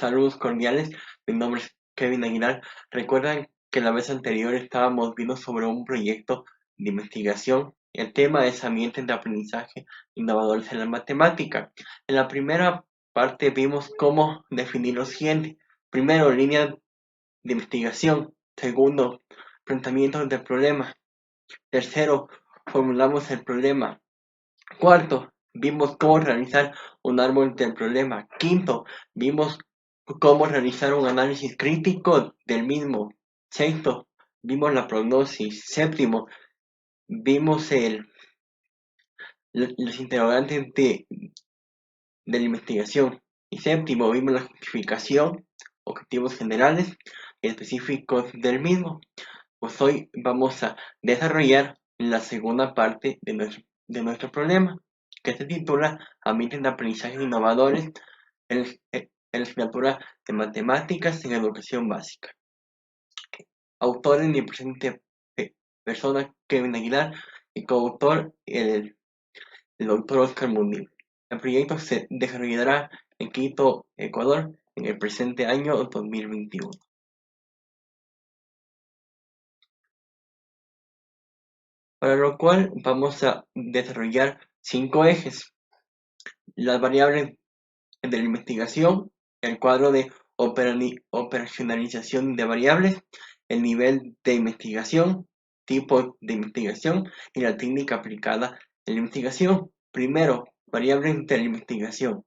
Saludos cordiales, mi nombre es Kevin Aguilar. Recuerdan que la vez anterior estábamos viendo sobre un proyecto de investigación. El tema es ambientes de aprendizaje innovadores en la matemática. En la primera parte vimos cómo definir lo siguiente. Primero, línea de investigación. Segundo, planteamiento del problema. Tercero, formulamos el problema. Cuarto, vimos cómo realizar un árbol del problema. Quinto, vimos cómo realizar un análisis crítico del mismo. Sexto, vimos la prognosis. Séptimo, vimos los interrogantes de la investigación. Y séptimo, vimos la justificación, objetivos generales y específicos del mismo. Pues hoy vamos a desarrollar la segunda parte de nuestro problema, que se titula Ambientes de aprendizaje innovadores en la asignatura de matemáticas en educación básica. Autor en mi presente persona Kevin Aguilar y coautor el doctor Oscar Mundial. El proyecto se desarrollará en Quito, Ecuador, en el presente año 2021. Para lo cual vamos a desarrollar 5 ejes: las variables de la investigación, el cuadro de operacionalización de variables, el nivel de investigación, tipo de investigación y la técnica aplicada en la investigación. Primero, variables de la investigación.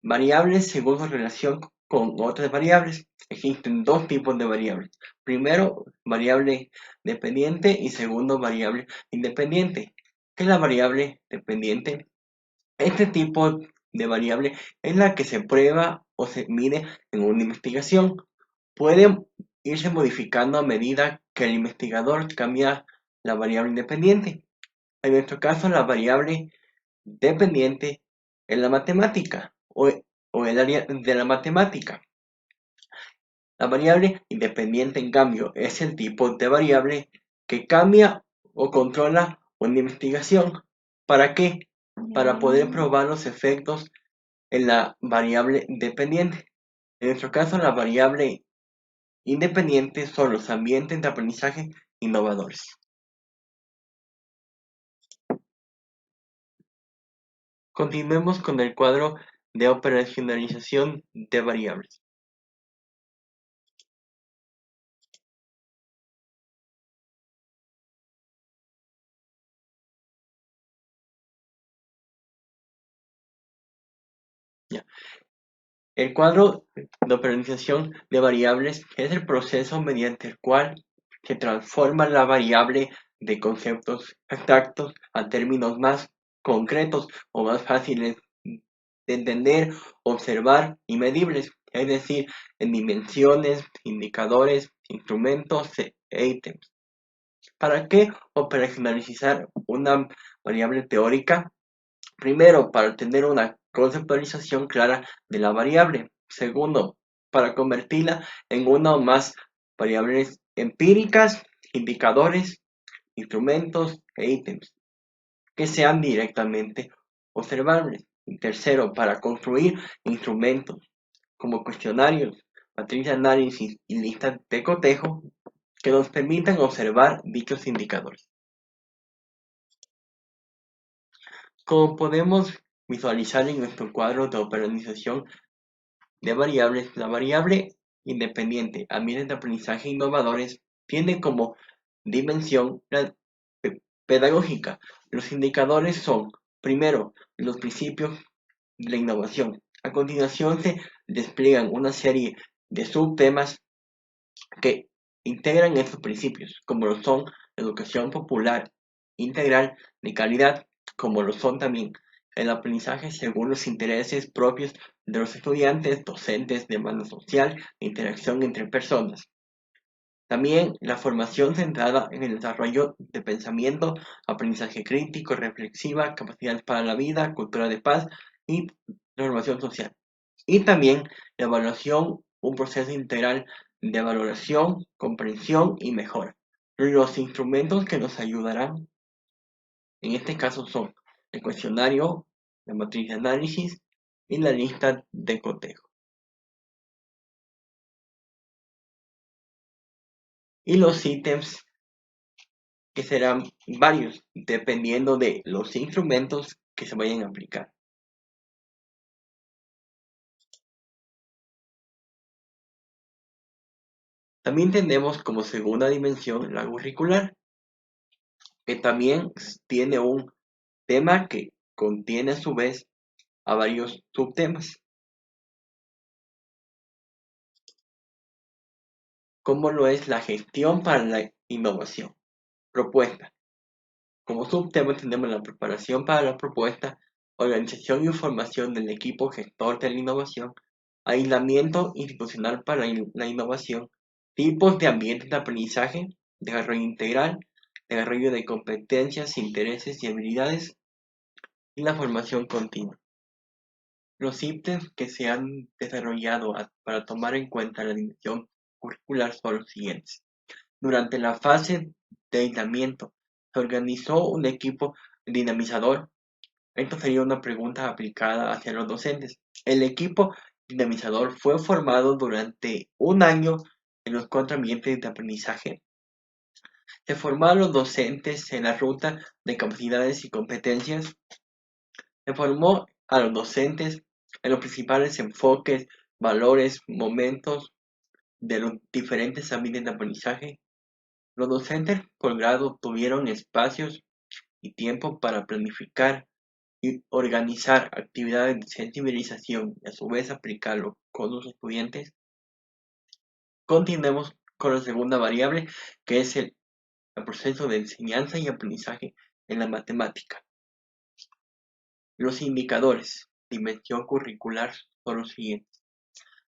Variables según su relación con otras variables. Existen dos tipos de variables. Primero, variable dependiente y segundo, variable independiente. ¿Qué es la variable dependiente? Este tipo de variable es la que se prueba o se mide en una investigación. Puede irse modificando a medida que el investigador cambia la variable independiente. En nuestro caso, la variable dependiente es la matemática o el área de la matemática. La variable independiente, en cambio, es el tipo de variable que cambia o controla una investigación. ¿Para qué? Para poder probar los efectos en la variable dependiente. En nuestro caso, la variable independiente son los ambientes de aprendizaje innovadores. Continuemos con el cuadro de operacionalización de variables. Ya. El cuadro de operacionalización de variables es el proceso mediante el cual se transforma la variable de conceptos abstractos a términos más concretos o más fáciles de entender, observar y medibles, es decir, en dimensiones, indicadores, instrumentos e ítems. ¿Para qué operacionalizar una variable teórica? Primero, para tener una conceptualización clara de la variable. Segundo, para convertirla en una o más variables empíricas, indicadores, instrumentos e ítems que sean directamente observables. Y tercero, para construir instrumentos como cuestionarios, matriz de análisis y listas de cotejo que nos permitan observar dichos indicadores. Como podemos visualizar en nuestro cuadro de operacionalización de variables, la variable independiente ambientes de aprendizaje innovadores tiene como dimensión la pedagógica. Los indicadores son, primero, los principios de la innovación. A continuación se despliegan una serie de subtemas que integran estos principios, como lo son la educación popular, integral, de calidad, como lo son también el aprendizaje según los intereses propios de los estudiantes, docentes, demanda social e interacción entre personas. También la formación centrada en el desarrollo de pensamiento, aprendizaje crítico, reflexiva, capacidades para la vida, cultura de paz y normación social. Y también la evaluación, un proceso integral de valoración, comprensión y mejora. Los instrumentos que nos ayudarán en este caso son el cuestionario, la matriz de análisis y la lista de cotejo. y los ítems que serán varios dependiendo de los instrumentos que se vayan a aplicar. También tenemos como segunda dimensión la curricular, que también tiene un tema que contiene a su vez a varios subtemas, como lo es la gestión para la innovación. Propuesta. Como subtema tenemos la preparación para la propuesta, organización y formación del equipo gestor de la innovación, aislamiento institucional para la innovación, tipos de ambientes de aprendizaje, desarrollo integral, desarrollo de competencias, intereses y habilidades, y la formación continua. Los ítems que se han desarrollado para tomar en cuenta la dimensión curricular son los siguientes. Durante la fase de aislamiento, se organizó un equipo dinamizador. Esto sería una pregunta aplicada hacia los docentes. El equipo dinamizador fue formado durante un año en los 4 ambientes de aprendizaje. Se formaron los docentes en la ruta de capacidades y competencias. Se formó a los docentes en los principales enfoques, valores, momentos de los diferentes ambientes de aprendizaje. Los docentes por grado tuvieron espacios y tiempo para planificar y organizar actividades de sensibilización y a su vez aplicarlo con los estudiantes. Continuemos con la segunda variable, que es el proceso de enseñanza y aprendizaje en la matemática. Los indicadores, dimensión curricular, son los siguientes.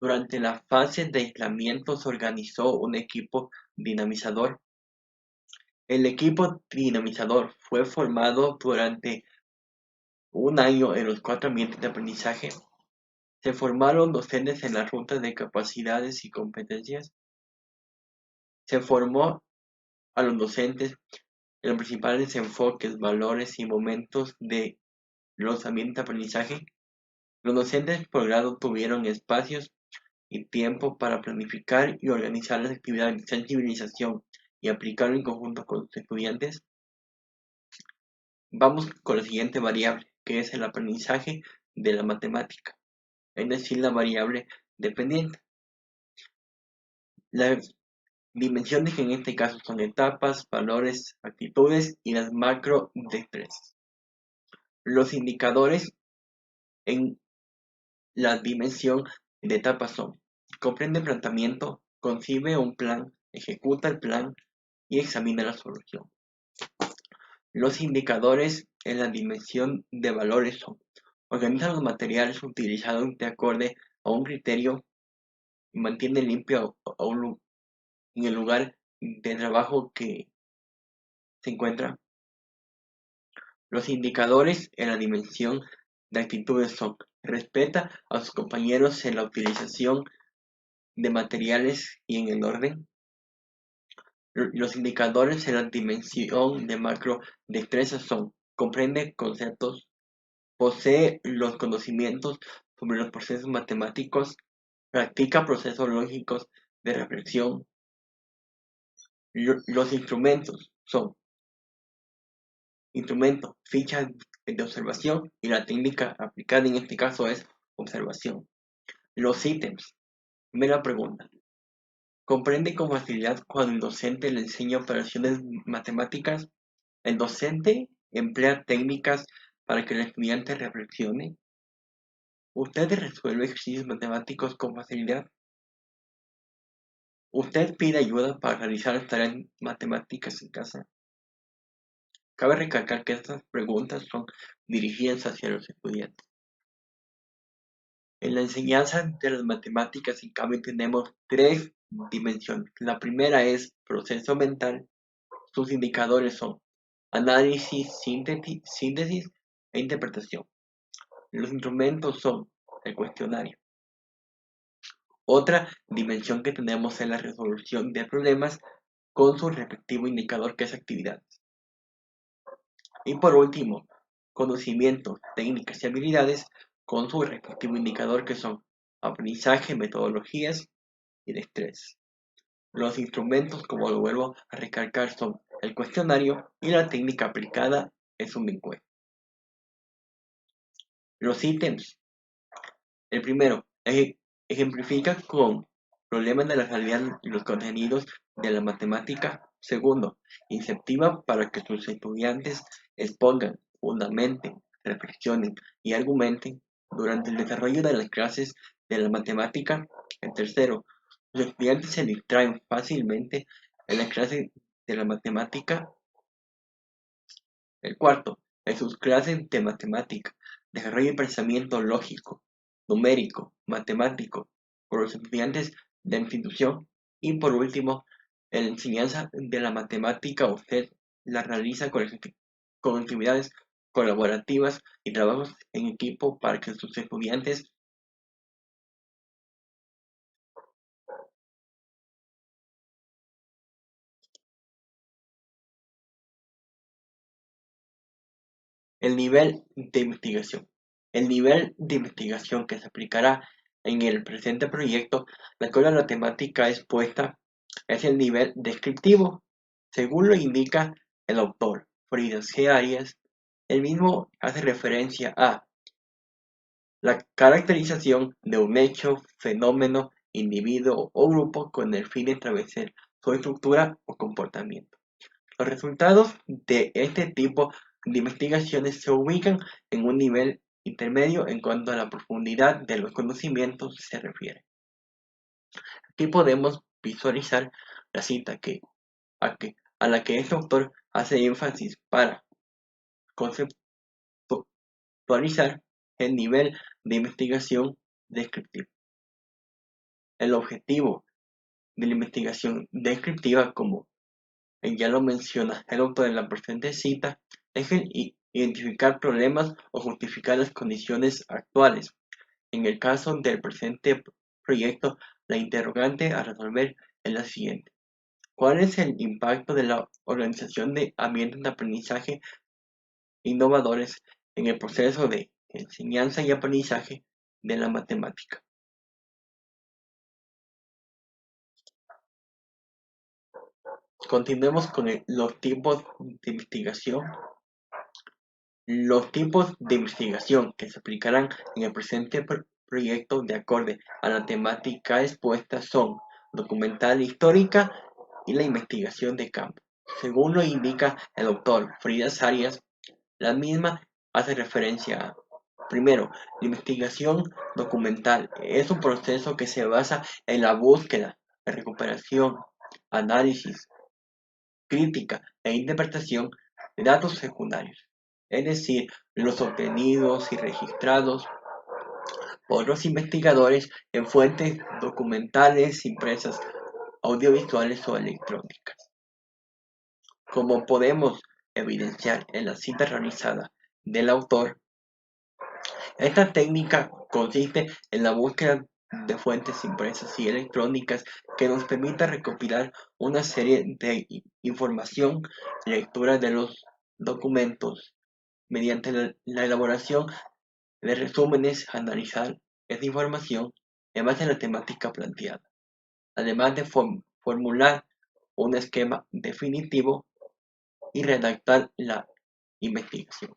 Durante la fase de aislamiento se organizó un equipo dinamizador. El equipo dinamizador fue formado durante un año en los 4 ambientes de aprendizaje. Se formaron docentes en las rutas de capacidades y competencias. Se formó a los docentes en los principales enfoques, valores y momentos de los ambientes de aprendizaje. Los docentes por grado tuvieron espacios y tiempo para planificar y organizar las actividades de sensibilización y aplicarlo en conjunto con sus estudiantes. Vamos con la siguiente variable, que es el aprendizaje de la matemática, es decir, la variable dependiente. Las dimensiones que en este caso son etapas, valores, actitudes y las macro destrezas. Los indicadores en la dimensión de etapas son: comprende el planteamiento, concibe un plan, ejecuta el plan y examina la solución. Los indicadores en la dimensión de valores son: organiza los materiales utilizados de acorde a un criterio y mantiene limpio en el lugar de trabajo que se encuentra. Los indicadores en la dimensión de actitudes son: respeta a sus compañeros en la utilización de materiales y en el orden. Los indicadores en la dimensión de macro destrezas son: comprende conceptos, posee los conocimientos sobre los procesos matemáticos, practica procesos lógicos de reflexión. Los instrumentos son: instrumento, ficha de observación y la técnica aplicada en este caso es observación. Los ítems. Primera pregunta. ¿Comprende con facilidad cuando el docente le enseña operaciones matemáticas? ¿El docente emplea técnicas para que el estudiante reflexione? ¿Usted resuelve ejercicios matemáticos con facilidad? ¿Usted pide ayuda para realizar las tareas matemáticas en casa? Cabe recalcar que estas preguntas son dirigidas hacia los estudiantes. En la enseñanza de las matemáticas, en cambio, tenemos 3 dimensiones. La primera es proceso mental. Sus indicadores son análisis, síntesis e interpretación. Los instrumentos son el cuestionario. Otra dimensión que tenemos es la resolución de problemas con su respectivo indicador, que es actividad. Y por último, conocimientos, técnicas y habilidades con su respectivo indicador, que son aprendizaje, metodologías y destrezas. Los instrumentos, como lo vuelvo a recalcar, son el cuestionario y la técnica aplicada es un encuesta. Los ítems. El primero, ejemplifica con problemas de la realidad y los contenidos de la matemática. Segundo, incentiva para que sus estudiantes expongan, fundamenten, reflexionen y argumenten durante el desarrollo de las clases de la matemática. El tercero, los estudiantes se distraen fácilmente en las clases de la matemática. El cuarto, en sus clases de matemática, desarrolla el pensamiento lógico, numérico, matemático, por los estudiantes de la institución. Y por último, en la enseñanza de la matemática usted la realiza con actividades colaborativas y trabajos en equipo para que sus estudiantes. El nivel de investigación. El nivel de investigación que se aplicará en el presente proyecto, la cual la temática expuesta es el nivel descriptivo, según lo indica el autor, Fridas G. Arias. El mismo hace referencia a la caracterización de un hecho, fenómeno, individuo o grupo con el fin de establecer su estructura o comportamiento. Los resultados de este tipo de investigaciones se ubican en un nivel intermedio en cuanto a la profundidad de los conocimientos se refiere. Aquí podemos visualizar la cita a la que este autor hace énfasis para conceptualizar el nivel de investigación descriptiva. El objetivo de la investigación descriptiva, como ya lo menciona el autor en la presente cita, es identificar problemas o justificar las condiciones actuales. En el caso del presente proyecto, la interrogante a resolver es la siguiente. ¿Cuál es el impacto de la organización de ambientes de aprendizaje innovadores en el proceso de enseñanza y aprendizaje de la matemática? Continuemos con los tipos de investigación. Los tipos de investigación que se aplicarán en el presente proyecto de acorde a la temática expuesta son documental histórica y la investigación de campo. Según lo indica el autor Fridas Arias, la misma hace referencia a, primero, la investigación documental. Es un proceso que se basa en la búsqueda, recuperación, análisis, crítica e interpretación de datos secundarios, es decir, los obtenidos y registrados por los investigadores en fuentes documentales impresas, audiovisuales o electrónicas. Como podemos evidenciar en la cita realizada del autor, esta técnica consiste en la búsqueda de fuentes impresas y electrónicas que nos permita recopilar una serie de información, lectura de los documentos, mediante la elaboración de resúmenes, analizar esta información en base a la temática planteada, además de formular un esquema definitivo y redactar la investigación.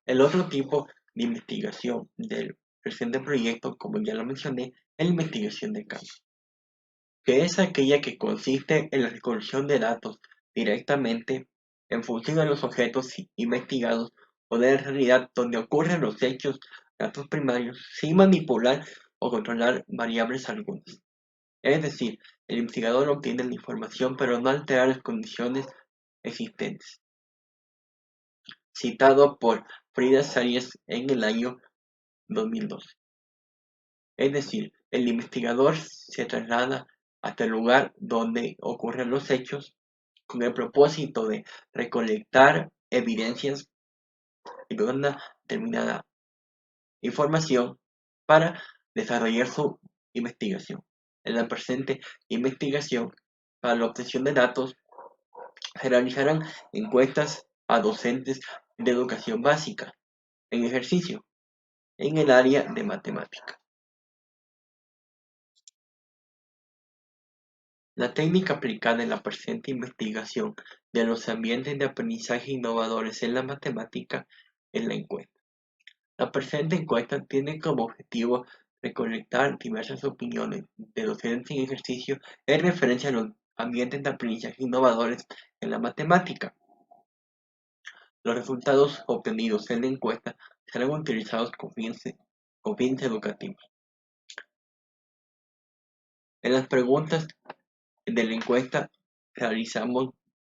El otro tipo de investigación del presente proyecto, como ya lo mencioné, es la investigación de campo, que es aquella que consiste en la recolección de datos directamente en función de los objetos investigados o de la realidad donde ocurren los hechos, datos primarios, sin manipular o controlar variables algunas. Es decir, el investigador obtiene la información pero no altera las condiciones existentes. Citado por Frida Arias en el año 2012. Es decir, el investigador se traslada hasta el lugar donde ocurren los hechos con el propósito de recolectar evidencias y una determinada información para desarrollar su investigación. En la presente investigación, para la obtención de datos, se realizarán encuestas a docentes de educación básica en ejercicio en el área de matemática. La técnica aplicada en la presente investigación de los ambientes de aprendizaje innovadores en la matemática es la encuesta. La presente encuesta tiene como objetivo recolectar diversas opiniones de docentes en ejercicio en referencia a los ambientes de aprendizaje innovadores en la matemática. Los resultados obtenidos en la encuesta serán utilizados con fines educativos. En las preguntas de la encuesta realizamos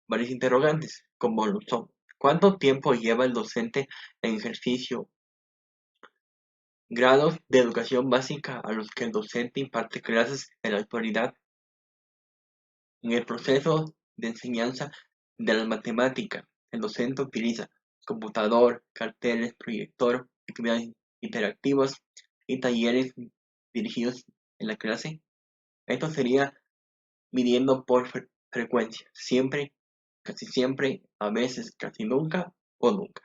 varios interrogantes, como lo son: ¿cuánto tiempo lleva el docente en ejercicio? Grados de educación básica a los que el docente imparte clases en la actualidad. En el proceso de enseñanza de las matemáticas, el docente utiliza computador, carteles, proyector, actividades interactivas y talleres dirigidos en la clase. Esto sería midiendo por frecuencia, siempre, casi siempre, a veces, casi nunca o nunca.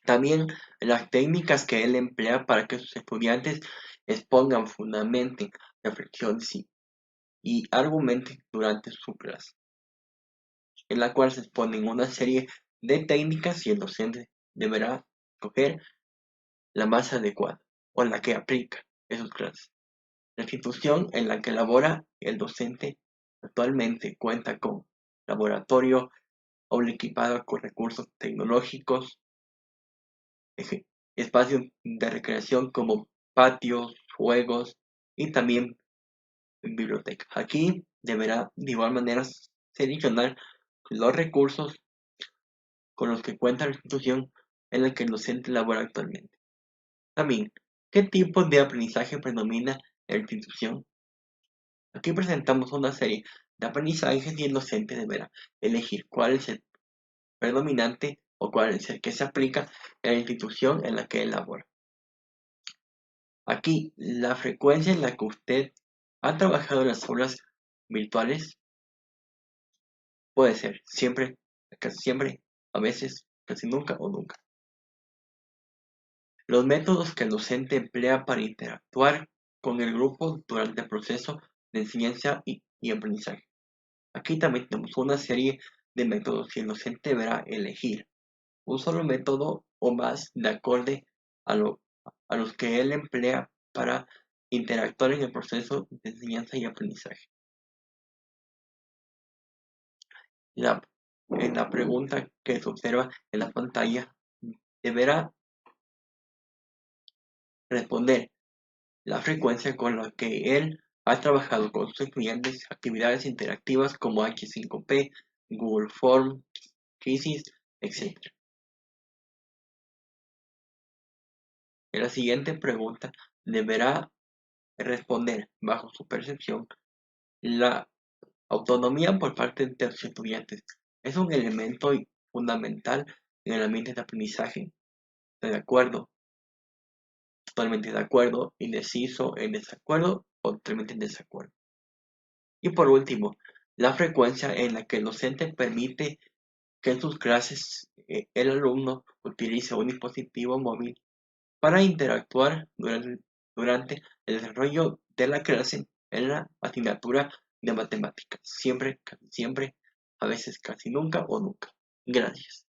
También las técnicas que él emplea para que sus estudiantes expongan, fundamenten, reflexiones y argumenten durante su clase, en la cual se exponen una serie de técnicas y el docente deberá escoger la más adecuada o la que aplica en sus clases. La institución en la que labora el docente actualmente cuenta con laboratorio equipado con recursos tecnológicos, espacios de recreación como patios, juegos y también biblioteca. Aquí deberá de igual manera seleccionar los recursos con los que cuenta la institución en la que el docente labora actualmente. También, ¿qué tipo de aprendizaje predomina en la institución? Aquí presentamos una serie de aprendizajes y el docente deberá elegir cuál es el predominante o cuál es el que se aplica en la institución en la que elabora. Aquí, la frecuencia en la que usted ha trabajado en las aulas virtuales puede ser siempre, casi siempre, a veces, casi nunca o nunca. Los métodos que el docente emplea para interactuar con el grupo durante el proceso de enseñanza y aprendizaje. Aquí también tenemos una serie de métodos y el docente deberá elegir un solo método o más de acorde a, a los que él emplea para interactuar en el proceso de enseñanza y aprendizaje. En la pregunta que se observa en la pantalla, deberá responder la frecuencia con la que él ha trabajado con sus estudiantes actividades interactivas como H5P, Google Forms, Quizzes, etc. En la siguiente pregunta deberá responder, bajo su percepción, la autonomía por parte de los estudiantes es un elemento fundamental en el ambiente de aprendizaje. ¿Está de acuerdo? Totalmente de acuerdo, indeciso, en desacuerdo o totalmente en desacuerdo. Y por último, la frecuencia en la que el docente permite que en sus clases el alumno utilice un dispositivo móvil para interactuar durante el desarrollo de la clase en la asignatura de matemáticas. Siempre, casi siempre, a veces casi nunca o nunca. Gracias.